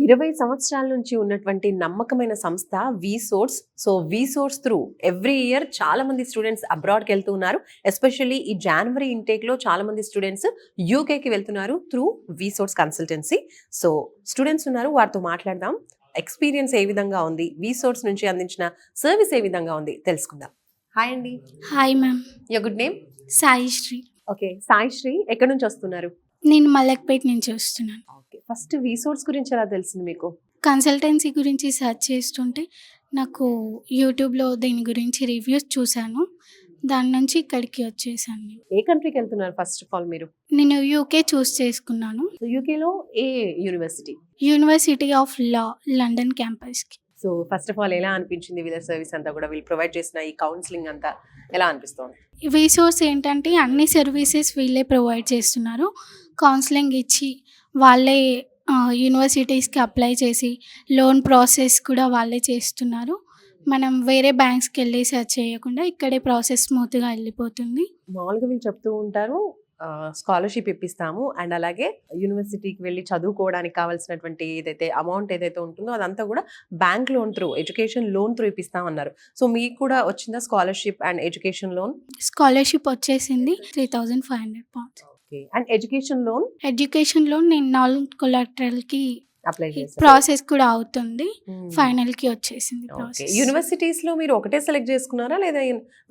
20 సంవత్సరాల నుంచి ఉన్నటువంటి నమ్మకమైన సంస్థ వీసోర్స్. సో వీసోర్స్ త్రూ ఎవ్రీ ఇయర్ చాలా మంది స్టూడెంట్స్ అబ్రాడ్కి వెళ్తూ ఉన్నారు. ఎస్పెషల్లీ ఈ జనవరి ఇంటేక్లో చాలా మంది స్టూడెంట్స్ యూకేకి వెళ్తున్నారు త్రూ వీసోర్స్ కన్సల్టెన్సీ. సో స్టూడెంట్స్ ఉన్నారు, వారితో మాట్లాడదాం. ఎక్స్పీరియన్స్ ఏ విధంగా ఉంది, వీసోర్స్ నుంచి అందించిన సర్వీస్ ఏ విధంగా ఉంది తెలుసుకుందాం. హాయ్ అండి. Hi ma'am. Your good name? Saisri. Okay, Saisri ఎక్కడి నుంచి వస్తున్నారు? నేను మలక్పేట నుంచి వస్తున్నాను. ఓకే, ఫస్ట్ వీసోర్స్ గురించి ఎలా తెలిసింది మీకు? కన్సల్టెన్సీ గురించి సెర్చ్ చేస్తుంటే నాకు యూట్యూబ్లో దీని గురించి రివ్యూస్ చూశాను. దాని నుంచి ఇక్కడికి వచ్చేసాను నేను. ఏ కంట్రీకి వెళ్తున్నారు ఫస్ట్ ఆఫ్ ఆల్ మీరు? నేను యూకే చూస్ చేసుకున్నాను. యూకేలో ఏ university? University of law, London క్యాంపస్కి. సో ఫస్ట్ ఆఫ్ ఆల్ ఎలా అనిపించింది వీళ్ళ సర్వీస్ అంతా కూడా, వీళ్ళు ప్రొవైడ్ చేసిన ఈ కౌన్సిలింగ్ అంతా ఎలా అనిపిస్తుంది? వీసోర్స్ ఏంటంటే అన్ని సర్వీసెస్ వీళ్ళే ప్రొవైడ్ చేస్తున్నారు. కౌన్సిలింగ్ ఇచ్చి వాళ్ళే యూనివర్సిటీస్కి అప్లై చేసి లోన్ ప్రాసెస్ కూడా వాళ్ళే చేస్తున్నారు. మనం వేరే బ్యాంక్స్కి వెళ్ళి సెర్చ్ చేయకుండా ఇక్కడే ప్రాసెస్ స్మూత్గా వెళ్ళిపోతుంది. మామూలుగా వీళ్ళు చెప్తూ ఉంటారు స్కాలర్షిప్ ఇప్పిస్తాము అండ్ అలాగే యూనివర్సిటీకి వెళ్ళి చదువుకోవడానికి కావాల్సినటువంటి ఏదైతే అమౌంట్ ఏదైతే ఉంటుందో అదంతా కూడా bank loan through, education loan through ఇప్పిస్తామన్నారు. సో మీకు కూడా వచ్చిందా scholarship and education loan? Scholarship వచ్చేసింది 3,500 pounds. Okay, and education loan? Education loan నేను నాన్ కొలాటరల్కి అప్లై చేసి ప్రాసెస్ కూడా అవుతుంది. ఫైనల్కి వచ్చేసింది ప్రాసెస్. యూనివర్సిటీస్ లో మీరు ఒకటే సెలెక్ట్ చేసుకున్నారా లేదా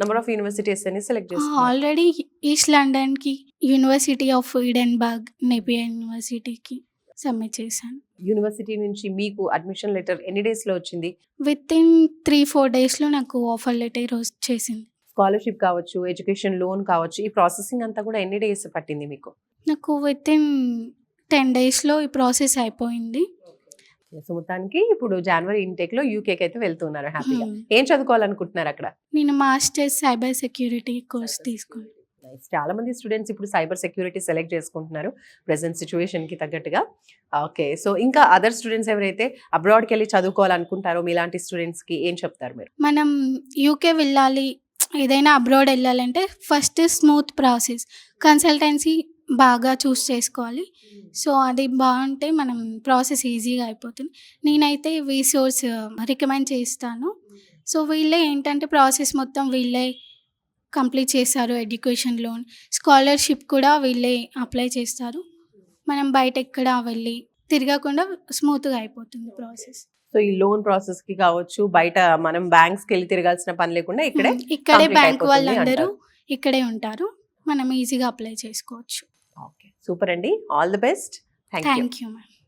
నెంబర్ ఆఫ్ యూనివర్సిటీస్ అని సెలెక్ట్ చేసుకున్నారా? ఆల్రెడీ ఈస్ట్ లండన్కి, యూనివర్సిటీ ఆఫ్ ఈడెన్బర్గ్, నేపియర్ యూనివర్సిటీకి సబ్మిట్ చేశాను. యూనివర్సిటీ నుంచి మీకు అడ్మిషన్ లెటర్ ఎన్ని డేస్ లో వచ్చింది? విత్ ఇన్ 3-4 డేస్లో నాకు ఆఫర్ లెటర్ వచ్చేసింది. స్కాలర్షిప్ కావచ్చు, ఎడ్యుకేషన్ లోన్ కావచ్చు, ఈ ప్రాసెసింగ్ అంతా కూడా ఎన్ని డేస్ పట్టింది మీకు? నాకు విత్ ఇన్ 10 డేస్లో ఈ ప్రాసెస్ అయిపోయింది. సో మొత్తానికి ఇప్పుడు జనవరి ఇంటేక్ లో యూకేకి అయితే వెళ్తున్నారు హ్యాపీగా. ఏం చదువుకోవాలనుకుంటున్నారు అక్కడ? నేను మాస్టర్స్ సైబర్ సెక్యూరిటీ కోర్స్ తీసుకున్నాను. చాలా మంది స్టూడెంట్స్ ఇప్పుడు సైబర్ సెక్యూరిటీ సెలెక్ట్ చేసుకుంటున్నారు ప్రెసెంట్ సిచ్యువేషన్ కి తగ్గట్టుగా. ఓకే, సో ఇంకా అదర్ స్టూడెంట్స్ ఎవరైతే అబ్రాడ్కి వెళ్ళి చదువుకోవాలనుకుంటారో మీలాంటి స్టూడెంట్స్ కి ఏం చెప్తారు మీరు? మనం యూకే వెళ్ళాలి, ఏదైనా అబ్రాడ్ వెళ్ళాలంటే ఫస్ట్ స్మూత్ ప్రాసెస్, కన్సల్టెన్సీ బాగా చూస్ చేసుకోవాలి. సో అది బాగుంటే మనం ప్రాసెస్ ఈజీగా అయిపోతుంది. నేనైతే వీసోర్స్ రికమెండ్ చేస్తాను. సో వీళ్ళే ఏంటంటే ప్రాసెస్ మొత్తం వీళ్ళే కంప్లీట్ చేస్తారు. ఎడ్యుకేషన్ లోన్, స్కాలర్షిప్ కూడా వీళ్ళే అప్లై చేస్తారు. మనం బయట ఎక్కడ వెళ్ళి తిరగకుండా స్మూత్గా అయిపోతుంది ప్రాసెస్. సో ఈ లోన్ ప్రాసెస్ కి కావచ్చు, బయట మనం బ్యాంక్స్కి వెళ్ళి తిరగాల్సిన పని లేకుండా ఇక్కడే బ్యాంక్ వాళ్ళందరూ ఇక్కడే ఉంటారు, మనం ఈజీగా అప్లై చేసుకోవచ్చు. ఓకే, సూపర్ అండి, all the best. Thank you ma'am.